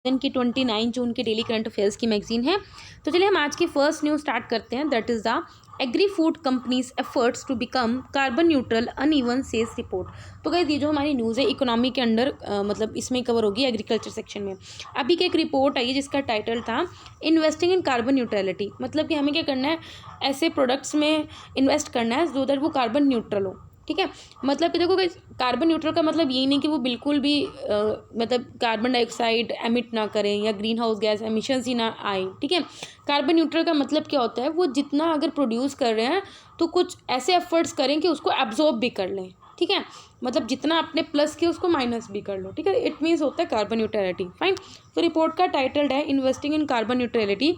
की 29 जून के daily current affairs की मैगजीन है। तो चलिए हम आज की फर्स्ट न्यूज़ स्टार्ट करते हैं। That is the agri food companies efforts to become carbon neutral uneven sales report. तो गाइस ये जो हमारी न्यूज़ है इकोनॉमी के अंडर मतलब इसमें कवर होगी एग्रीकल्चर सेक्शन में। अभी की एक रिपोर्ट आई है जिसका टाइटल था इन्वेस्टिंग इन कार्बन न्यूट्रलिटी। मतलब कि हमें क्या करना है, ऐसे प्रोडक्ट्स में इन्वेस्ट करना है जो दैट वो कार्बन न्यूट्रल हो। ठीक है, मतलब कि देखो कार्बन न्यूट्रल का मतलब यही नहीं कि वो बिल्कुल भी मतलब कार्बन डाइऑक्साइड एमिट ना करें या ग्रीन हाउस गैस एमिशंस ही ना आए। ठीक है, कार्बन न्यूट्रल का मतलब क्या होता है, वो जितना अगर प्रोड्यूस कर रहे हैं तो कुछ ऐसे एफर्ट्स करें कि उसको एब्जॉर्ब भी कर लें। ठीक है, मतलब जितना आपने प्लस किया उसको माइनस भी कर लो। ठीक है, इट मीन्स होता है कार्बन न्यूट्रलिटी। फाइन, तो रिपोर्ट का टाइटल है investing in carbon neutrality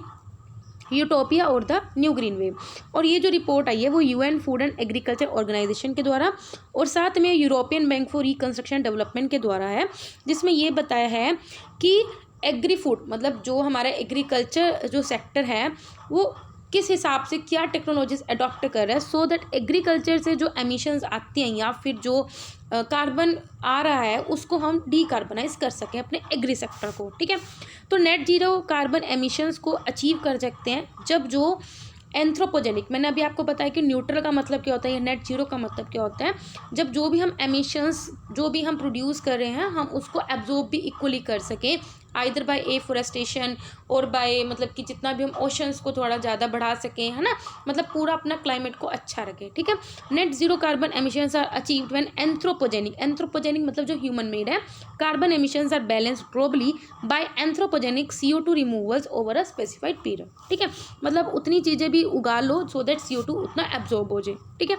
utopia और द न्यू ग्रीन वेव। और ये जो रिपोर्ट आई है वो UN food and agriculture organization के द्वारा और साथ में European bank for reconstruction development के द्वारा है, जिसमें ये बताया है कि एग्री फूड मतलब जो हमारा एग्रीकल्चर जो सेक्टर है वो किस हिसाब से क्या टेक्नोलॉजीज अडॉप्ट कर रहा है सो दैट एग्रीकल्चर से जो एमिशंस आती हैं या फिर जो कार्बन आ रहा है उसको हम डीकार्बनाइज कर सकें अपने एग्री सेक्टर को। ठीक है, तो नेट जीरो कार्बन एमिशंस को अचीव कर सकते हैं जब जो एंथ्रोपोजेनिक, मैंने अभी आपको बताया कि न्यूट्रल का मतलब क्या होता है या नेट जीरो का मतलब क्या होता है, जब जो भी हम एमिशंस जो भी हम प्रोड्यूस कर रहे हैं हम उसको एब्जॉर्ब भी इक्वली कर सकें, आइदर बाय एफोरेस्टेशन और बाय मतलब कि जितना भी हम ओशंस को थोड़ा ज़्यादा बढ़ा सकें, है ना, मतलब पूरा अपना क्लाइमेट को अच्छा रखें। ठीक है, net zero carbon emissions are achieved when anthropogenic, anthropogenic मतलब जो ह्यूमन मेड है, carbon emissions are balanced globally by anthropogenic CO2 removals over a specified period. ठीक है, मतलब उतनी चीज़ें भी उगा लो सो दैट CO2 उतना एब्जॉर्ब हो जाए। ठीक है,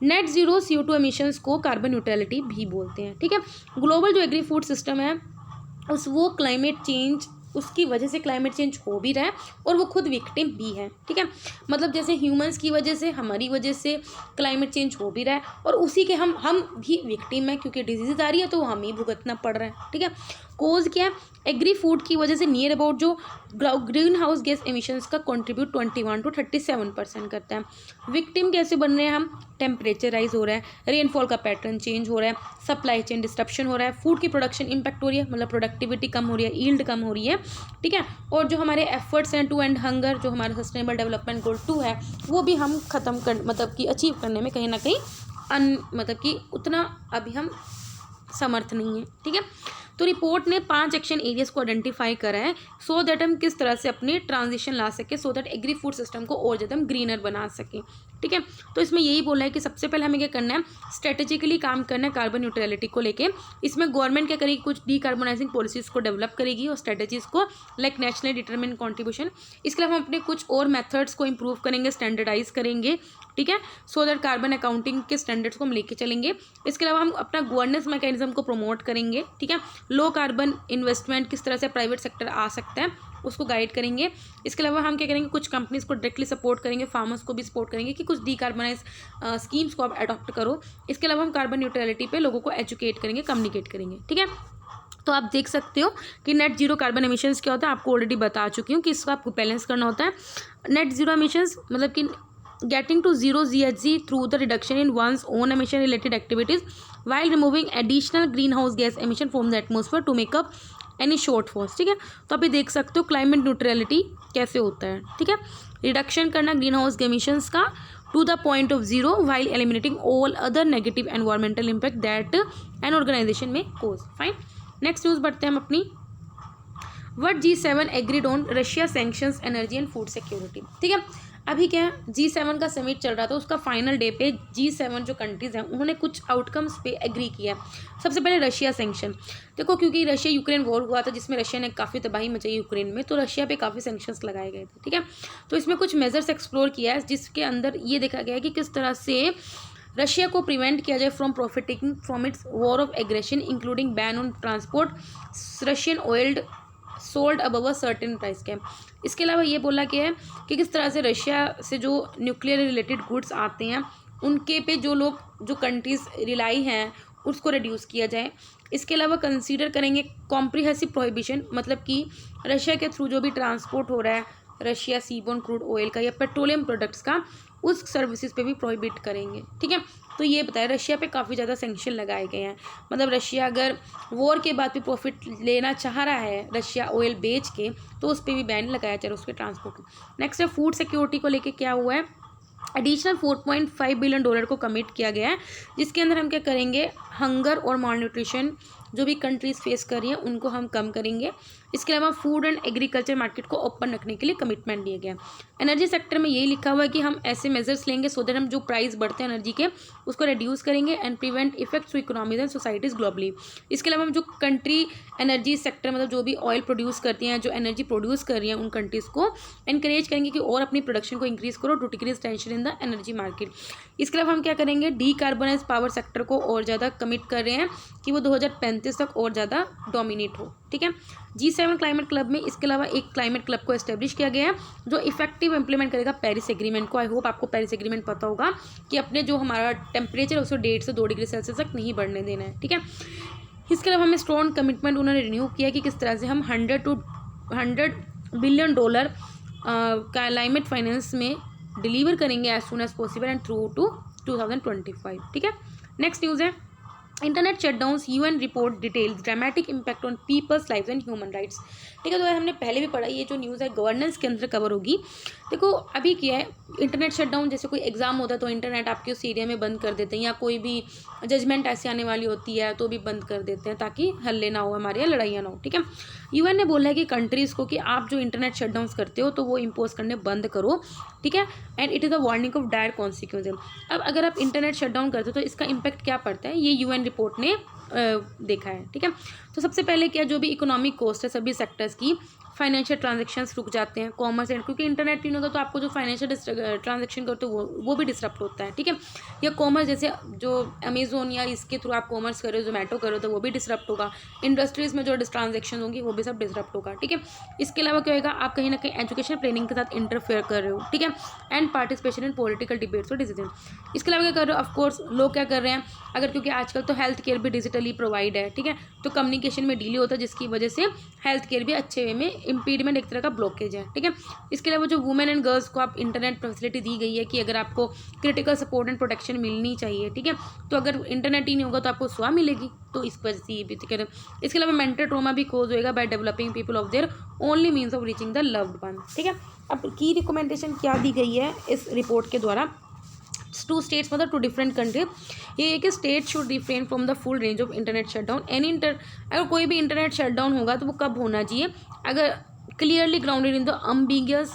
नेट जीरो CO2 एमिशंस को कार्बन न्यूट्रलिटी भी बोलते हैं। ठीक है, ग्लोबल जो एग्री फूड सिस्टम है उस वो क्लाइमेट चेंज उसकी वजह से क्लाइमेट चेंज हो भी रहा है और वो खुद विक्टिम भी है। ठीक है, मतलब जैसे ह्यूमंस की वजह से हमारी वजह से क्लाइमेट चेंज हो भी रहा है और उसी के हम भी विक्टिम है क्योंकि डिजीज आ रही है तो हमें ही भुगतना पड़ रहा है। ठीक है, कोज क्या है, एग्री फूड की वजह से नियर अबाउट जो ग्रीन हाउस गैस एमिशंस का कंट्रीब्यूट 21 to 37% करता है। विक्टिम कैसे बन रहे हैं हम, टेम्परेचर राइज हो रहा है, रेनफॉल का पैटर्न चेंज हो रहा है, सप्लाई चेन डिस्ट्रप्शन हो रहा है, फूड की प्रोडक्शन इंपैक्ट हो रही है, मतलब प्रोडक्टिविटी कम हो रही है, यील्ड कम हो रही है। ठीक है, और जो हमारे एफर्ट्स हैं टू एंड हंगर, जो हमारा सस्टेनेबल डेवलपमेंट गोल 2 है वो भी हम ख़त्म कर मतलब कि अचीव करने में कहीं ना कहीं मतलब कि उतना अभी हम समर्थ नहीं है। ठीक है, तो रिपोर्ट ने 5 एक्शन एरियाज को आइडेंटिफाई करा है सो दैट हम किस तरह से अपने ट्रांजिशन ला सके so that agri food system को और ज़्यादा हम ग्रीनर बना सकें। ठीक है, तो इसमें यही बोला है कि सबसे पहले हमें क्या करना है, स्ट्रेटेजिकली काम करना है कार्बन न्यूट्रलिटी को लेके। इसमें गवर्नमेंट क्या करेगी, कुछ डीकार्बोनाइजिंग पॉलिसीज़ को डेवलप करेगी और स्ट्रेटेजीज़ को लाइक नेशनली डिटरमिन कॉन्ट्रीब्यूशन। इसके अलावा हम अपने कुछ और मेथड्स को इम्प्रूव करेंगे, स्टैंडर्डाइज करेंगे। ठीक है, सो दैट कार्बन अकाउंटिंग के स्टैंडर्ड्स को हम लेके चलेंगे। इसके अलावा हम अपना गवर्नेंस मैकेनिज्म को प्रमोट करेंगे। ठीक है, लो कार्बन इन्वेस्टमेंट किस तरह से प्राइवेट सेक्टर आ सकता है उसको गाइड करेंगे। इसके अलावा हम क्या करेंगे, कुछ कंपनीज को डायरेक्टली सपोर्ट करेंगे, फार्मर्स को भी सपोर्ट करेंगे कि कुछ डीकार्बनाइज स्कीम्स को आप अडॉप्ट करो। इसके अलावा हम कार्बन न्यूट्रलिटी पे लोगों को एजुकेट करेंगे, कम्युनिकेट करेंगे। ठीक है, तो आप देख सकते हो कि नेट जीरो कार्बन एमिशंस क्या होता है, आपको ऑलरेडी बता चुकी हूँ कि इसको आपको बैलेंस करना होता है। नेट जीरो एमिशंस मतलब कि getting to zero GHG through the reduction in one's own emission related activities while removing additional greenhouse gas emission from the atmosphere to make up any shortfalls। ठीक है, तो अभी देख सकते हो क्लाइमेट न्यूट्रलिटी कैसे होता है। ठीक है, रिडक्शन करना ग्रीन हाउस एमिशंस का to the point of zero while eliminating all other negative environmental impact that an organization may cause। Fine, next news बढ़ते हैं हम अपनी। What G7 agreed on Russia sanctions energy and food security। ठीक है, अभी क्या है, G7 का समिट चल रहा था, उसका फाइनल डे पे G7 जो कंट्रीज़ हैं उन्होंने कुछ आउटकम्स पे एग्री किया है। सबसे पहले रशिया सैंक्शन, देखो क्योंकि रशिया यूक्रेन वॉर हुआ था जिसमें रशिया ने काफ़ी तबाही मचाई यूक्रेन में, तो रशिया पे काफ़ी सैंक्शंस लगाए गए थे। ठीक है, तो इसमें कुछ मेजर्स एक्सप्लोर किया है जिसके अंदर ये देखा गया है कि किस तरह से रशिया को प्रिवेंट किया जाए from profiting from its war of aggression including ban on transport Russian oiled sold above a certain price cap. इसके अलावा ये बोला गया है कि किस तरह से रशिया से जो न्यूक्लियर रिलेटेड गुड्स आते हैं उनके पे जो लोग जो कंट्रीज़ रिलाई हैं उसको रिड्यूस किया जाए। इसके अलावा कंसीडर करेंगे कॉम्प्रिहेंसिव प्रोहिबिशन, मतलब कि रशिया के थ्रू जो भी ट्रांसपोर्ट हो रहा है रशिया सीबोर्न क्रूड ऑयल का या पेट्रोलियम प्रोडक्ट्स का, उस सर्विसेज पे भी प्रोहिबिट करेंगे। ठीक है, तो ये बताया रशिया पे काफ़ी ज़्यादा सेंक्शन लगाए गए हैं। मतलब रशिया अगर वॉर के बाद भी प्रॉफिट लेना चाह रहा है रशिया ऑयल बेच के, तो उस पर भी बैन लगाया जा रहा है उसके ट्रांसपोर्ट। नेक्स्ट है फूड सिक्योरिटी को लेके क्या हुआ है, एडिशनल $4.5 बिलियन को कमिट किया गया है, जिसके अंदर हम क्या करेंगे, हंगर और माल न्यूट्रिशन जो भी कंट्रीज़ फेस कर रही हैं उनको हम कम करेंगे। इसके अलावा फूड एंड एग्रीकल्चर मार्केट को ओपन रखने के लिए कमिटमेंट दिया गया है। एनर्जी सेक्टर में यही लिखा हुआ है कि हम ऐसे मेजर्स लेंगे सो दैट हम जो प्राइस बढ़ते हैं एनर्जी के उसको रिड्यूस करेंगे and prevent effects to economies and societies globally. इसके अलावा हम जो कंट्री एनर्जी सेक्टर मतलब जो भी ऑयल प्रोड्यूस करती हैं, जो एनर्जी प्रोड्यूस कर रही हैं, उन कंट्रीज़ को एनकरेज करेंगे कि और अपनी प्रोडक्शन को इंक्रीज़ करो to decrease tension in the energy market. इसके अलावा हम क्या करेंगे, डीकार्बोनाइज पावर सेक्टर को और ज़्यादा कमिट कर रहे हैं कि वो 2035 तक और ज़्यादा डोमिनेट हो। ठीक है, G7 क्लाइमेट क्लब में इसके अलावा एक क्लाइमेट क्लब को एस्टेब्लिश किया गया है जो इफेक्टिव इंप्लीमेंट करेगा पेरिस एग्रीमेंट को। आई होप आपको पेरिस एग्रीमेंट पता होगा कि अपने जो हमारा टेम्परेचर उसको 1.5 से 2 डिग्री सेल्सियस तक नहीं बढ़ने देना है। ठीक है, इसके अलावा हमें स्ट्रॉन्ग कमिटमेंट उन्होंने रिन्यू किया कि किस तरह से हम $100 बिलियन क्लाइमेट फाइनेंस में डिलीवर करेंगे as soon as possible and through to 2025। ठीक है, नेक्स्ट न्यूज़ है internet shutdowns, UN report details dramatic impact on people's lives and human rights. ठीक है, तो हमने पहले भी पढ़ा, ये जो न्यूज़ है गवर्नेंस के अंदर कवर होगी। देखो अभी क्या है, इंटरनेट शटडाउन जैसे कोई एग्जाम होता है तो इंटरनेट आपके उस एरिया में बंद कर देते हैं, या कोई भी जजमेंट ऐसे आने वाली होती है तो भी बंद कर देते हैं ताकि हल्ले ना हो, हमारे यहाँ लड़ाइयाँ ना हो। ठीक है, UN ने बोला है कि कंट्रीज़ को कि आप जो इंटरनेट शटडाउन करते हो तो वो इम्पोज करने बंद करो। ठीक है, and it is a warning of dire consequences. अब अगर आप इंटरनेट शटडाउन करते हो तो इसका इम्पैक्ट क्या पड़ता है, ये UN रिपोर्ट ने देखा है। ठीक है, तो सबसे पहले क्या, जो भी इकोनॉमिक कॉस्ट है सभी सेक्टर्स की, फाइनेंशियल ट्रांजेक्शन्स रुक जाते हैं, कॉमर्स एंड, क्योंकि इंटरनेट नहीं होगा तो आपको जो फाइनेंशियल ट्रांजेक्शन करते हो वो भी डिसरप्ट होता है। ठीक है, या कॉमर्स जैसे जो अमेजोन या इसके थ्रू आप कॉमर्स कर रहे हो, जोमेटो कर रहे हो, तो वो भी डिसरप्ट होगा। इंडस्ट्रीज़ में जो ट्रांजेक्शन होंगी वो भी सब डिसरप्ट होगा। ठीक है, इसके अलावा क्या होगा, आप कहीं ना कहीं एजुकेशन प्लानिंग के साथ इंटरफेयर कर रहे हो। ठीक है, and participation in political debates और डिसीजन। इसके अलावा क्या कर रहे हो, ऑफकोर्स लोग क्या कर रहे हैं, अगर क्योंकि आजकल तो हेल्थ केयर भी डिजिटली प्रोवाइड है। ठीक है, तो कम्युनिकेशन में डिले होता है जिसकी वजह से हेल्थ केयर भी अच्छे वे में इम्पीडमेंट एक तरह का ब्लॉकेज है। ठीक है, इसके अलावा जो वुमेन एंड गर्ल्स को आप इंटरनेट फैसिलिटी दी गई है कि अगर आपको क्रिटिकल सपोर्ट एंड प्रोटेक्शन मिलनी चाहिए, ठीक है, तो अगर इंटरनेट ही नहीं होगा तो आपको सुआ मिलेगी, तो इस वजह से ये भी ठीक है। इसके अलावा मेंटल ट्रॉमा भी कोज होएगा by developing people of their only means of reaching the loved one. ठीक है, अब की रिकमेंडेशन क्या दी गई है इस रिपोर्ट के द्वारा, टू स्टेट्स मतलब टू डिफरेंट कंट्री, ये है कि state should refrain from the full range of internet shutdown. अगर कोई भी इंटरनेट शटडाउन होगा तो वो कब होना चाहिए, अगर clearly grounded in the ambiguous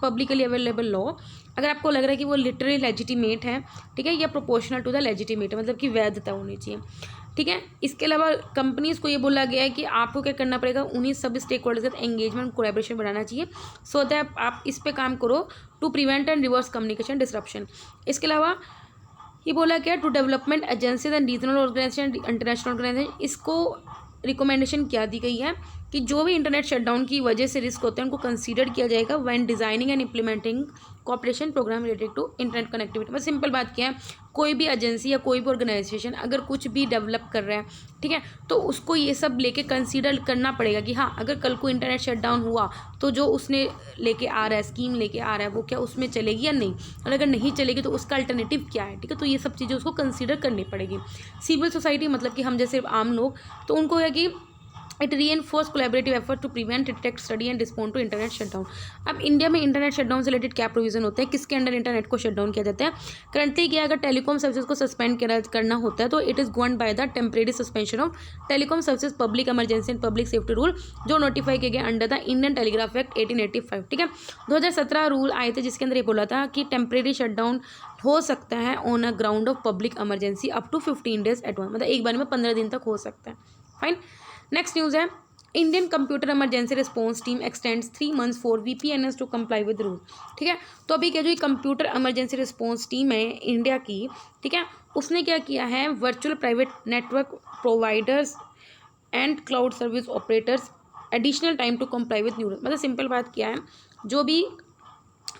publicly available law, अगर आपको लग रहा है कि वो लिटरली लेजिटिमेट है, ठीक है, या प्रोपोर्शनल टू द लेजिटिमेट, मतलब कि वैधता होनी चाहिए। ठीक है, इसके अलावा कंपनीज़ को ये बोला गया है कि आपको क्या करना पड़ेगा, उन्हीं सब स्टेक होल्डर्स के साथ एंगेजमेंट कोलैबोरेशन बढ़ाना चाहिए सो दैट आप इस पे काम करो to prevent and reverse communication disruption. इसके अलावा ये बोला गया to development agencies and regional organization, international organization, इसको रिकमेंडेशन क्या दी गई है कि जो भी इंटरनेट शटडाउन की वजह से रिस्क होते हैं उनको कंसीडर किया जाएगा when designing and implementing cooperation program related to internet connectivity. बस सिंपल बात क्या है, कोई भी एजेंसी या कोई भी ऑर्गेनाइजेशन अगर कुछ भी डेवलप कर रहा है, ठीक है, तो उसको ये सब लेके कंसीडर करना पड़ेगा कि हाँ अगर कल को इंटरनेट शटडाउन हुआ तो जो उसने लेके आ रहा है, स्कीम लेके आ रहा है, वो क्या उसमें चलेगी या नहीं, और अगर नहीं चलेगी तो उसका अल्टरनेटिव क्या है। ठीक है, तो ये सब चीज़ें उसको कंसीडर करनी पड़ेगी। सिविल सोसाइटी मतलब कि हम जैसे आम लोग, तो उनको है कि it reinforce collaborative effort to prevent, detect, study and respond to internet shutdown। अब इंडिया में इंटरनेट शटडाउन से रिलेटेड क्या प्रोविजन होते हैं, किसके अंडर इंटरनेट को शटडाउन किया जाता है। करंटली क्या, अगर टेलीकॉम सर्विसेज को सस्पेंड करना होता है तो it is govern by the temporary suspension of telecom services public emergency and public safety rule, जो नोटिफाई किए गए under the Indian telegraph act 1885। ठीक है, 2017 रूल आए थे जिसके अंदर ये बोला था कि टेम्परेरी शटडाउन हो सकता है on a ground of public emergency up to 15 days at one, मतलब एक बार में 15 दिन तक हो सकता है। फाइन, नेक्स्ट न्यूज़ है Indian computer emergency response team extends 3 months for VPNs to comply with rule. ठीक है, तो अभी क्या जो कंप्यूटर इमरजेंसी रिस्पॉन्स टीम है इंडिया की, ठीक है, उसने क्या किया है, virtual private network providers and cloud service operators additional time to comply with new rule. मतलब सिंपल बात क्या है, जो भी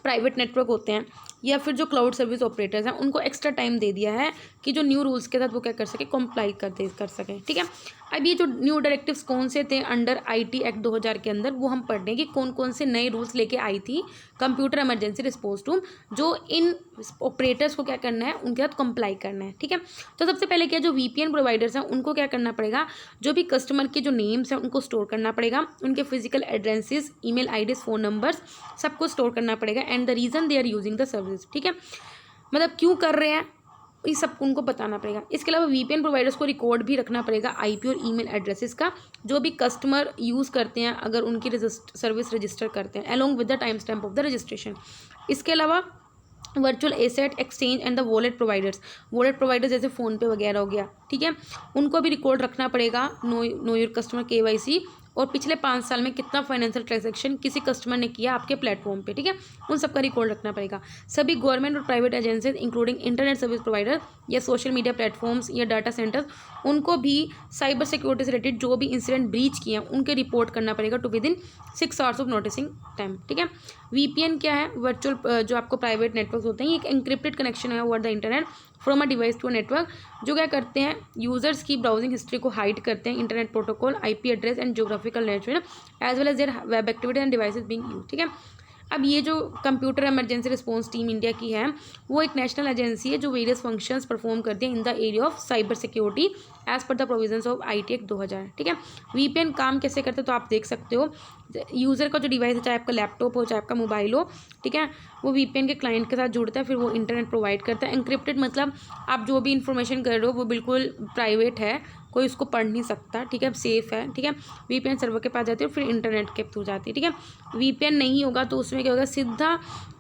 प्राइवेट नेटवर्क होते हैं या फिर जो क्लाउड सर्विस ऑपरेटर्स हैं उनको एक्स्ट्रा टाइम दे दिया है कि जो न्यू रूल्स के साथ वो क्या कर सके, कंप्लाई कर सके। ठीक है, अब ये जो न्यू डायरेक्टिव्स कौन से थे अंडर IT एक्ट 2000 के अंदर, वो हम पढ़ रहे हैं कि कौन कौन से नए रूल्स लेके आई थी कंप्यूटर इमरजेंसी रिस्पॉन्स टू, जो इन ऑपरेटर्स को क्या करना है, उनके साथ कंप्लाई करना है। ठीक है, तो सबसे पहले क्या, जो VPN प्रोवाइडर्स हैं उनको क्या करना पड़ेगा, जो भी कस्टमर के जो नेम्स हैं उनको स्टोर करना पड़ेगा, उनके physical addresses, email IDs, phone numbers सबको स्टोर करना पड़ेगा, and the reason they are using the service. ठीक है, मतलब क्यों कर रहे हैं ये सब उनको बताना पड़ेगा। इसके अलावा VPN प्रोवाइडर्स को रिकॉर्ड भी रखना पड़ेगा IP और ईमेल एड्रेसेस का, जो भी कस्टमर यूज़ करते हैं अगर उनकी सर्विस रजिस्टर करते हैं, along with the time stamp of the registration. इसके अलावा virtual asset exchange and the wallet providers जैसे फ़ोनपे वगैरह हो गया, ठीक है, उनको भी रिकॉर्ड रखना पड़ेगा, नो योर कस्टमर KYC, और पिछले 5 साल में कितना फाइनेंशियल ट्रांजैक्शन किसी कस्टमर ने किया आपके प्लेटफॉर्म पे, ठीक है, उन सबका रिकॉर्ड रखना पड़ेगा। सभी गवर्नमेंट और private agencies including internet service provider या सोशल मीडिया प्लेटफॉर्म्स या डाटा सेंटर्स, उनको भी साइबर सिक्योरिटी से रिलेटेड जो भी इंसिडेंट ब्रीच किए हैं उनके रिपोर्ट करना पड़ेगा to within 6 hours of noticing time. ठीक है, VPN क्या है, वर्चुअल जो आपको प्राइवेट नेटवर्क होते हैं, ये एक एंक्रिप्टेड कनेक्शन है over the internet from a device to a network, जो क्या करते हैं, यूजर्स की ब्राउजिंग हिस्ट्री को हाइड करते हैं, internet protocol, IP address and geographical nature as well as their web activity and devices being used. ठीक है, अब ये जो computer emergency response team India की है, वो एक नेशनल एजेंसी है जो वेरियस फंक्शंस परफॉर्म करती है in the area of cyber security as per the provisions of IT act 2000। ठीक है, VPN काम कैसे करते हो तो आप देख सकते हो, यूज़र का जो डिवाइस है, चाहे आपका लैपटॉप हो चाहे आपका मोबाइल हो, ठीक है, वो VPN के क्लाइंट के साथ जुड़ता है, फिर वो इंटरनेट प्रोवाइड करता है। एंक्रिप्टेड मतलब आप जो भी इंफॉर्मेशन कर रहे हो वो बिल्कुल प्राइवेट है, कोई उसको पढ़ नहीं सकता, ठीक है, सेफ़ है। ठीक है, VPN सर्वर के पास जाती है और फिर इंटरनेट के थ्रू जाती है। ठीक है, VPN नहीं होगा तो उसमें क्या होगा, सीधा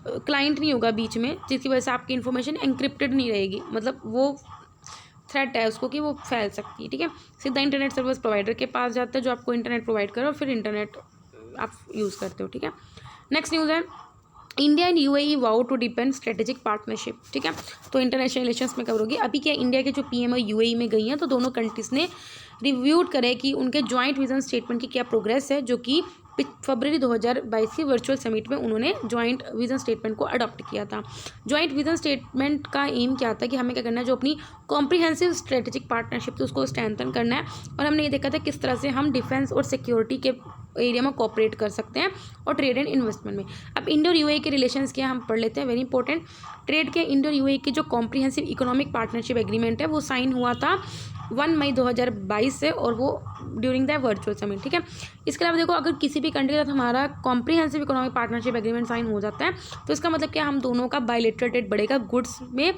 क्लाइंट नहीं होगा बीच में, जिसकी वजह से आपकी इन्फॉर्मेशन एंक्रिप्टेड नहीं रहेगी, मतलब वो थ्रेट है उसको कि वो फैल सकती है। ठीक है, सीधा इंटरनेट सर्विस प्रोवाइडर के पास जाता है जो आपको इंटरनेट प्रोवाइड करे और फिर इंटरनेट आप यूज़ करते हो। ठीक है, नेक्स्ट न्यूज़ है, India and UAE vow to depend strategic partnership. ठीक है, तो इंटरनेशनल रिलेशंस में कवर होगी। अभी क्या, इंडिया के जो PM और UAE में गई हैं, तो दोनों कंट्रीज़ ने रिव्यूड करे कि उनके जॉइंट विजन स्टेटमेंट की क्या प्रोग्रेस है, जो कि फरवरी 2022 की वर्चुअल समिट में उन्होंने जॉइंट विजन स्टेटमेंट को अडॉप्ट किया था। जॉइंट विजन स्टेटमेंट का एम क्या था कि हमें क्या करना है, जो अपनी कॉम्प्रिहेंसिव स्ट्रेटेजिक पार्टनरशिप थी उसको स्ट्रेंथन करना है, और हमने ये देखा था किस तरह से हम डिफेंस और सिक्योरिटी के एरिया में कोऑपरेट कर सकते हैं और ट्रेड एंड इन्वेस्टमेंट में। अब इंडिया और UAE के रिलेशंस क्या हम पढ़ लेते हैं, वेरी इंपॉर्टेंट। ट्रेड के इंडिया और UAE की जो कॉम्प्रिहेंसिव इकोनॉमिक पार्टनरशिप एग्रीमेंट है वो साइन हुआ था 1 मई 2022 से, और वो ड्यूरिंग द वर्चुअल समिट। ठीक है, इसके अलावा देखो, अगर किसी भी कंट्री के साथ हमारा comprehensive economic partnership agreement sign हो जाता है तो इसका मतलब क्या, हम दोनों का बायलैटरल ट्रेड बढ़ेगा। गुड्स में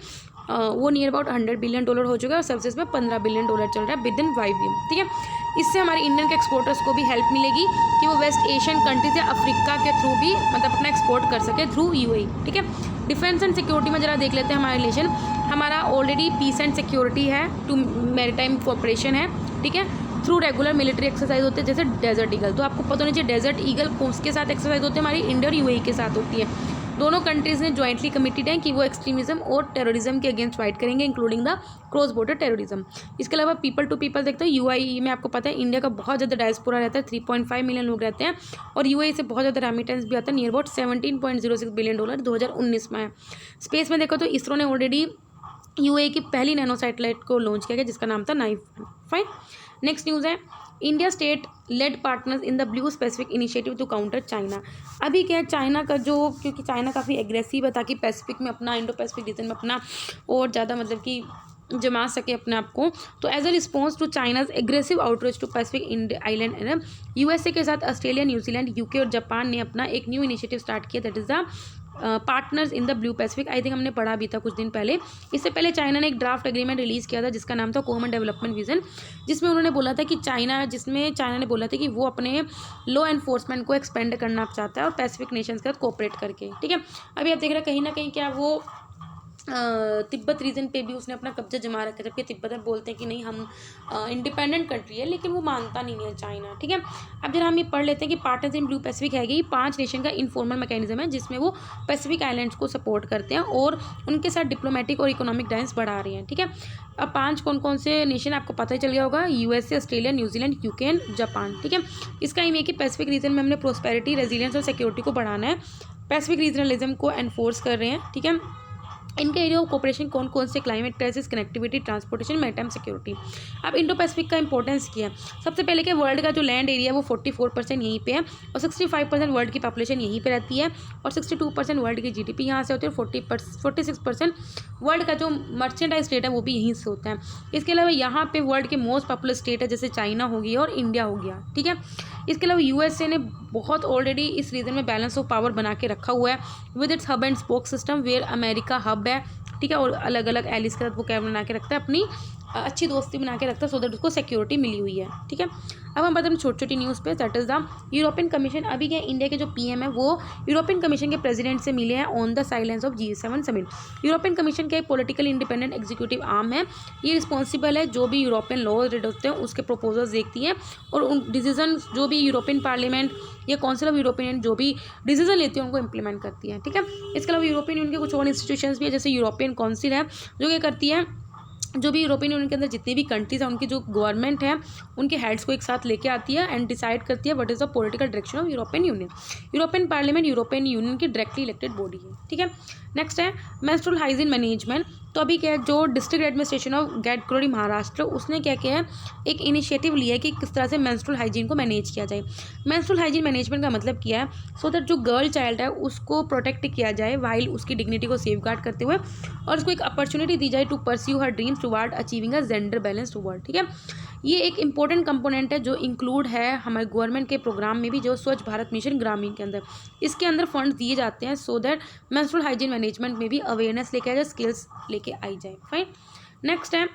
वो नियर अबाउट $100 बिलियन हो चुका है और सर्विसेज में $15 बिलियन चल रहा है विद इन 5 ईयर। ठीक है, इससे हमारे इंडियन के एक्सपोर्टर्स को भी हेल्प मिलेगी कि वो वेस्ट एशियन कंट्रीज या अफ्रीका के थ्रू भी मतलब अपना एक्सपोर्ट कर सके थ्रू UAE। ठीक है, डिफेंस एंड सिक्योरिटी में जरा देख लेते हैं हमारा रिलेशन। हमारा ऑलरेडी पीस एंड सिक्योरिटी है, टू मैरीटाइम कोऑपरेशन है। ठीक है, थ्रू रेगुलर मिलिट्री एक्सरसाइज होते हैं जैसे डेजर्ट ईगल, तो आपको पता होना चाहिए डेजर्ट ईगल किसके साथ एक्सरसाइज होती है, हमारी इंडिया और UAE के साथ होती है। दोनों कंट्रीज़ ने जॉइंटली कमिटेड हैं कि वो एक्सट्रीमिज्म और टेररिज्म के अगेंस्ट फाइट करेंगे, including the cross border terrorism. इसके अलावा पीपल टू पीपल देखते हैं, UAE में आपको पता है इंडिया का बहुत ज़्यादा डायस्पोरा रहता है, 3.5 मिलियन लोग रहते हैं, और UAE से बहुत ज़्यादा रेमिटेंस भी आता है, नियर अबाउट $17.06 बिलियन 2019 में है। स्पेस में देखो तो इसरो ने ऑलरेडी UAE की पहली नैनो सैटेलाइट को लॉन्च किया गया जिसका नाम था नाइफ। फाइन, नेक्स्ट न्यूज़ है, India state led partners in the blue specific initiative to counter China. अभी क्या है, चाइना का जो, क्योंकि चाइना काफ़ी एग्रेसिव है ताकि पैसिफिक में अपना, इंडो पैसिफिक रीजन में अपना और ज़्यादा मतलब कि जमा सके अपने आप को, तो as a response to China's aggressive outreach to Pacific island, USA के साथ ऑस्ट्रेलिया, न्यूजीलैंड, UK और जापान ने अपना एक न्यू इनिशिएटिव स्टार्ट किया, that is the partners in the blue Pacific. I think हमने पढ़ा भी था कुछ दिन पहले। इससे पहले चाइना ने एक ड्राफ्ट एग्रीमेंट रिलीज़ किया था जिसका नाम था कॉमन डेवलपमेंट विजन, जिसमें उन्होंने बोला था कि चाइना ने बोला था कि वो अपने लॉ एनफोर्समेंट को एक्सपेंड करना चाहता है और पैसिफिक नेशंस के साथ कोऑपरेट करके। ठीक है, अभी आप देख रहे हैं कहीं ना कहीं क्या वो तिब्बत रीजन पे भी उसने अपना कब्जा जमा रखा है, जबकि तिब्बत अब बोलते हैं कि नहीं हम इंडिपेंडेंट कंट्री है, लेकिन वो मानता नहीं है चाइना। ठीक है, अब जरा हम ये पढ़ लेते हैं कि पार्टनर्स इन ब्लू पैसिफिक है कि 5 नेशन का इनफॉर्मल मैकेनिज्म है जिसमें वो पैसिफिक आइलैंड्स को सपोर्ट करते हैं और उनके साथ डिप्लोमेटिक और इकोनॉमिक डायंस बढ़ा रहे हैं। ठीक है, अब 5 कौन कौन से नेशन आपको पता ही चल गया होगा, USA, Australia, New Zealand, UK and Japan. ठीक है, इसका एम है कि पैसिफिक रीजन में हमने प्रोस्पेरिटी, रेजिलियंस और सिक्योरिटी को बढ़ाना है, पैसिफिक रीजनलिज्म को एनफोर्स कर रहे हैं। ठीक है, इनके एरिया ऑफ कोऑपरेशन कौन कौन से, climate crisis, connectivity, transportation, maritime security. अब इंडो पैसिफिक का इंपॉर्टेंस क्या है, सबसे पहले कि वर्ल्ड का जो लैंड एरिया है वो 44% यहीं पे है और 65% वर्ल्ड की पॉपुलेशन यहीं पे रहती है और 62% वर्ल्ड की जीडीपी यहाँ से होती है और 46% वर्ल्ड का जो मर्चेंडाइज स्टेट है वो भी यहीं से होता है। इसके अलावा यहाँ पे वर्ल्ड के मोस्ट पॉपुलर स्टेट है जैसे चाइना हो गया और इंडिया हो गया, ठीक है। इसके अलावा यूएसए ने बहुत ऑलरेडी इस रीजन में बैलेंस ऑफ पावर बना के रखा हुआ है with its hub and spoke system where America hub है, ठीक है, और अलग अलग एलिस के साथ वो क्या बना के रखता है, अपनी अच्छी दोस्ती बना के रखता है सो दैट उसको सिक्योरिटी मिली हुई है, ठीक है। अब हम बताते हैं छोटी छोटी न्यूज़ पे, that is the European commission. अभी क्या इंडिया के जो पीएम है वो यूरोपियन कमीशन के प्रेसिडेंट से मिले हैं on the silence of G7 summit. European commission का एक पॉलिटिकल इंडिपेंडेंट एग्जीक्यूटिव आर्म है, ये रिस्पॉन्सिबल है जो भी यूरोपियन लॉ रेड होते हैं उसके प्रपोजल्स देखती है और उन डिसीजन जो भी यूरोपियन पार्लियामेंट या काउंसिल ऑफ यूरोपियन जो भी डिसीजन लेती है उनको इंप्लीमेंट करती है, ठीक है। इसके अलावा यूरोपियन यूनियन के कुछ और इंस्टीट्यूशंस भी है जैसे यूरोपियन काउंसिल है जो क्या करती है, जो भी यूरोपियन यूनियन के अंदर जितनी भी कंट्रीज हैं उनकी जो गवर्नमेंट है उनके हेड्स को एक साथ लेके आती है एंड डिसाइड करती है what is the political direction of European union. European parliament European union की डायरेक्टली इलेक्टेड बॉडी है, ठीक है। नेक्स्ट है मेंस्ट्रुअल हाइजीन मैनेजमेंट। तो अभी क्या है, जो district administration of Gadkari Maharashtra उसने क्या किया है, एक इनिशिएटिव लिया है कि किस तरह से मेंस्ट्रुअल हाइजीन को मैनेज किया जाए। मेंस्ट्रुअल हाइजीन मैनेजमेंट का मतलब क्या है, सो दैट जो गर्ल चाइल्ड है उसको प्रोटेक्ट किया जाए वाइल उसकी डिग्निटी को सेफगार्ड करते हुए और उसको एक अपॉर्चुनिटी दी जाए to pursue her dreams toward achieving a gender balanced world, ठीक है। ये एक इंपॉर्टेंट कंपोनेंट है जो इंक्लूड है हमारे गवर्नमेंट के प्रोग्राम में भी, जो स्वच्छ भारत मिशन ग्रामीण के अंदर इसके अंदर फंड दिए जाते हैं so that menstrual hygiene management में भी अवेयरनेस लेके आ जाए, स्किल्स लेके आई जाए, फाइन। नेक्स्ट है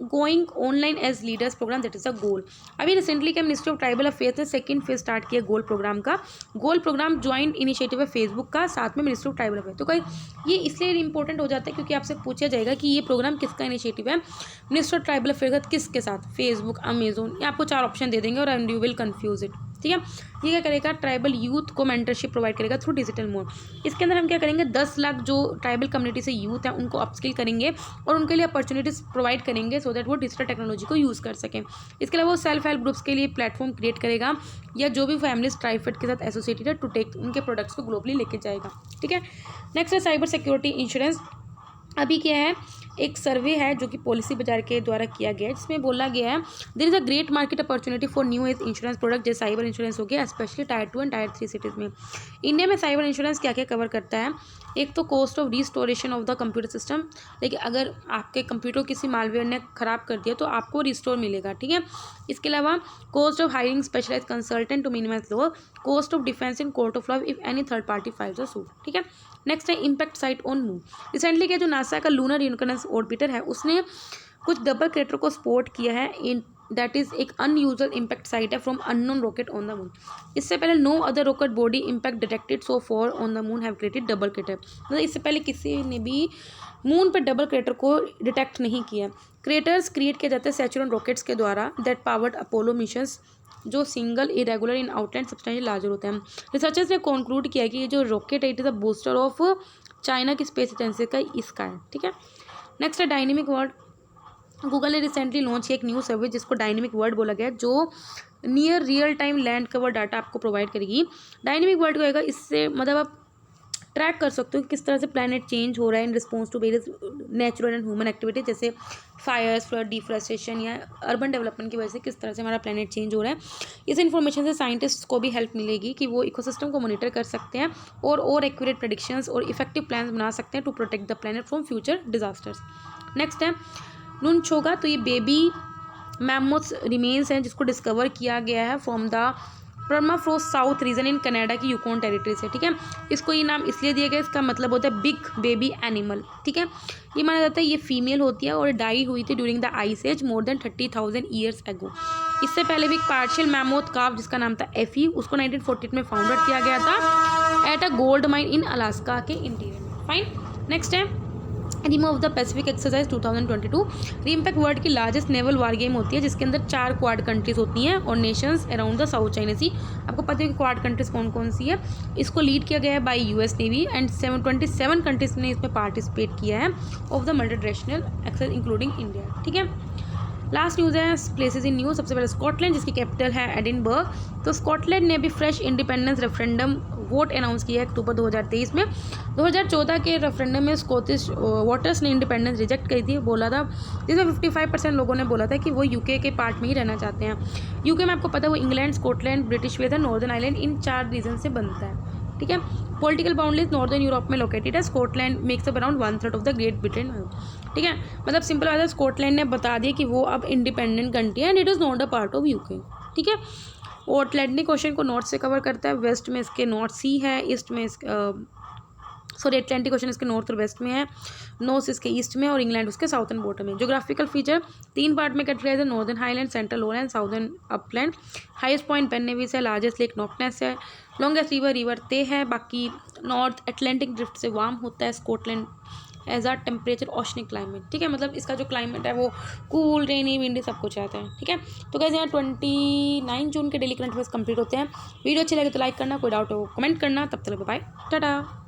going online as leaders program, that is a goal. अभी रिसेंटली क्या मिनिस्ट्री ऑफ ट्राइबल अफेयर्स ने सेकंड फेज स्टार्ट किया गोल प्रोग्राम का। गोल प्रोग्राम ज्वाइंट इनिशिएटिव है फेसबुक का साथ में मिनिस्ट्री ऑफ ट्राइबल अफेयर्स। तो कहीं ये इसलिए इंपॉर्टेंट हो जाता है क्योंकि आपसे पूछा जाएगा कि ये प्रोग्राम किसका इनिशिएटिव है, मिनिस्ट्री ऑफ ट्राइबल अफेयर्स किसके साथ, फेसबुक, अमेजोन, ये आपको 4 ऑप्शन दे देंगे और and you will confuse it, ठीक है। ये क्या करेगा, ट्राइबल यूथ को मेंटरशिप प्रोवाइड करेगा थ्रू डिजिटल मोड। इसके अंदर हम क्या करेंगे, 10 लाख जो ट्राइबल कम्युनिटी से यूथ हैं उनको अपस्किल करेंगे और उनके लिए अपॉर्चुनिटीज प्रोवाइड करेंगे सो दैट वो डिजिटल टेक्नोलॉजी को यूज़ कर सकें। इसके अलावा वो सेल्फ हेल्प ग्रुप्स के लिए प्लेटफॉर्म क्रिएट करेगा या जो भी फैमिलीज ट्राइफेड के साथ एसोसिएटेड है टू टेक उनके प्रोडक्ट्स को ग्लोबली लेके जाएगा, ठीक है। नेक्स्ट है साइबर सिक्योरिटी इंश्योरेंस। अभी क्या है, एक सर्वे है जो कि पॉलिसी बाजार के द्वारा किया गया है जिसमें बोला गया है there is a great market opportunity for new age insurance product जैसे साइबर इंश्योरेंस हो गया, specially tier 2 and tier 3 cities में। इंडिया में साइबर इंश्योरेंस क्या क्या कवर करता है, एक तो cost of restoration of the computer system, देखिए अगर आपके कंप्यूटर किसी मालवेयर ने ख़राब कर दिया तो आपको रिस्टोर मिलेगा, ठीक है। इसके अलावा cost of hiring specialise consultant to minimise loss, cost of defence in court of law if any third party files a suit, ठीक है। नेक्स्ट है impact site on moon. Recently क्या जो नासा का लूनर रिकॉग्नाइजेशन ऑर्बिटर है उसने कुछ double crater को स्पॉट किया है इन दैट इज़ एक अनयूजुअल इम्पैक्ट साइट है from unknown rocket on the moon. इससे पहले no other rocket body impact detected so far on the moon have created double crater, मतलब इससे पहले किसी ने भी मून पर डबल क्रेटर को डिटेक्ट नहीं किया। क्रेटर्स क्रिएट किए जाते हैं सैचुरन रॉकेट्स के द्वारा दैट पावर्ड अपोलो मिशंस जो single irregular in outline substantial larger होते हैं। रिसर्चर्स ने कंक्लूड किया कि ये जो रॉकेट है it is a booster of China की स्पेस एजेंसी का इसका है, ठीक है। नेक्स्ट है डायनेमिक वर्ड। गूगल ने रिसेंटली लॉन्च किया एक न्यू सर्विस जिसको डायनेमिक वर्ड बोला गया जो near real time land cover data आपको प्रोवाइड करेगी। डायनेमिक वर्ड को इससे मतलब आप ट्रैक कर सकते हो कि किस तरह से प्लैनेट चेंज हो रहा है in response to various natural and human activity जैसे फायर्स, फ्लड, डिफॉरेस्टेशन या अर्बन डेवलपमेंट की वजह से किस तरह से हमारा प्लैनेट चेंज हो रहा है। इस इन्फॉर्मेशन से साइंटिस्ट को भी हेल्प मिलेगी कि वो इकोसिस्टम को मॉनिटर कर सकते हैं और एक्यूरेट प्रेडिक्शंस और इफेक्टिव प्लान्स बना सकते हैं to protect the planet from future disasters. Next है नुनछोगा। तो ये बेबी मैमोथ्स रिमेन्स हैं जिसको डिस्कवर किया गया है from the permafrost south region in Canada की यूकोन टेरिटरी से, ठीक है। इसको ये नाम इसलिए दिया गया, इसका मतलब होता है बिग बेबी एनिमल, ठीक है। ये माना जाता है ये फीमेल होती है और डाई हुई थी during the ice age more than 30,000 years ago. इससे पहले भी एक पार्शियल मैमोथ काफ जिसका नाम था एफी, उसको 1948 में फाउंडेड किया गया था at a gold mine in Alaska के इंटीरियर में, फाइन। नेक्स्ट है rim of the Pacific exercise 2022। RIMPAC world की लार्जेस्ट नेवल वार गेम होती है जिसके अंदर 4 क्वाड कंट्रीज होती हैं और nations around the South China sea. आपको पता है कि क्वाड कंट्रीज कौन कौन सी है। इसको लीड किया गया है bye US navy and 27 countries ने इसमें पार्टिसिपेट किया है of the multinational exercise including India, ठीक है। लास्ट न्यूज़ है प्लेसेस इन न्यूज़। सबसे पहले स्कॉटलैंड जिसकी कैपिटल है एडिनबर्ग। तो स्कॉटलैंड ने भी fresh independence referendum vote announce किया है अक्टूबर 2023 में। 2014 के रेफरेंडम में स्कॉटिश वोटर्स ने इंडिपेंडेंस रिजेक्ट करी थी, बोला था, जिसमें 55% लोगों ने बोला था कि वो यूके के पार्ट में ही रहना चाहते हैं। यूके में आपको पता है वो England, Scotland, British Wales, northern Ireland, इन 4 रीजन से बनता है। ठीक है। पॉलिटिकल बाउंड्रीज नॉर्दर्न यूरोप में लोकेटेड है। Scotland makes up around 1/3 of the great Britain. ठीक है, मतलब सिंपल बात है, स्कॉटलैंड ने बता दिया कि वो अब इंडिपेंडेंट कंट्री है and it is not a part of UK. ठीक है। और अटलांटिक ओशन को नॉर्थ से कवर करता है, वेस्ट में इसके नॉर्थ सी है, ईस्ट में अटलांटिक ओशन इसके नॉर्थ और वेस्ट में है, नॉर्थ इसके ईस्ट में और इंग्लैंड उसके साउथर्न बॉटम में। जोग्राफिकल फीचर 3 पार्ट में कैटेगराइज है, northern highland, central lowland, southern upland. Highest point Ben नेविस है, लार्जेस्ट लेक नॉकनेस है, लॉन्गेस्ट रिवर ते है। बाकी नॉर्थ अटलांटिक ड्रिफ्ट से वार्म होता है स्कॉटलैंड एज आ टेम्परेचर ओशनिक क्लाइमेट। ठीक है, मतलब इसका जो क्लाइमेट है वो कूल, रेनी, विंडी सब कुछ आता है। ठीक है, तो गाइस यहाँ 29 जून के डेली करंट अफेयर्स कंप्लीट होते हैं। वीडियो अच्छी लगे तो लाइक करना, कोई डाउट हो कमेंट करना। तब तक बाय, टाटा।